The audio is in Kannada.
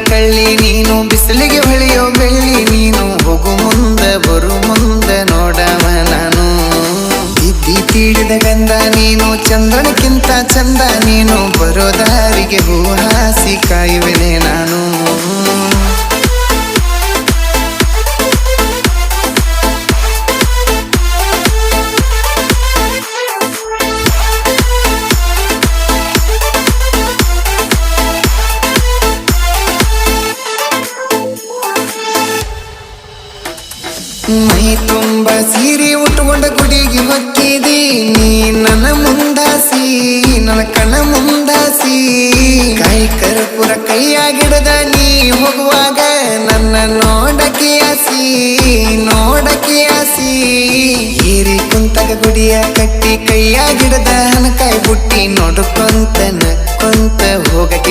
ಕಳ್ಳಿ ನೀನು ಬಿಸಿಲಿಗೆ ಹೊಳೆಯೋ ಬೆಳ್ಳಿ ನೀನು ಹೋಗು ಮುಂದ ಬರು ಮುಂದ ನೋಡವ ನಾನು ಇದ್ದಿ ತೀಡಿದ ಗಂಧ ನೀನು ಚಂದ್ರನಕ್ಕಿಂತ ಚಂದ ನೀನು ಬರೋ ದಾರಿಗೆ ಹೂ ಹಾಸಿ ಕಾಯುವೆನೆ ನಾನು ಮೈ ತುಂಬ ಸೀರೆ ಉಟ್ಕೊಂಡ ಗುಡಿಗೆ ಹೊಕ್ಕಿದಿ ನೀ ನನ್ನ ಮುಂದಾಸಿ ನನ್ನ ಕಣ್ಣ ಮುಂದಾಸಿ ಕಾಯಿ ಕರ್ಪೂರ ಕೈಯಾಗಿಡದ ನೀ ಹೋಗುವಾಗ ನನ್ನ ನೋಡಕ್ಕೆ ಆಸಿ ಹೀರಿ ಕುಂತಗ ಗುಡಿಯ ಕಟ್ಟಿ ಕೈಯಾಗಿಡದ ಹನಕಾಯಿ ಬುಟ್ಟಿ ನೋಡ್ಕೊಂತ ನಕ್ಕೊಂತ ಹೋಗಕ್ಕೆ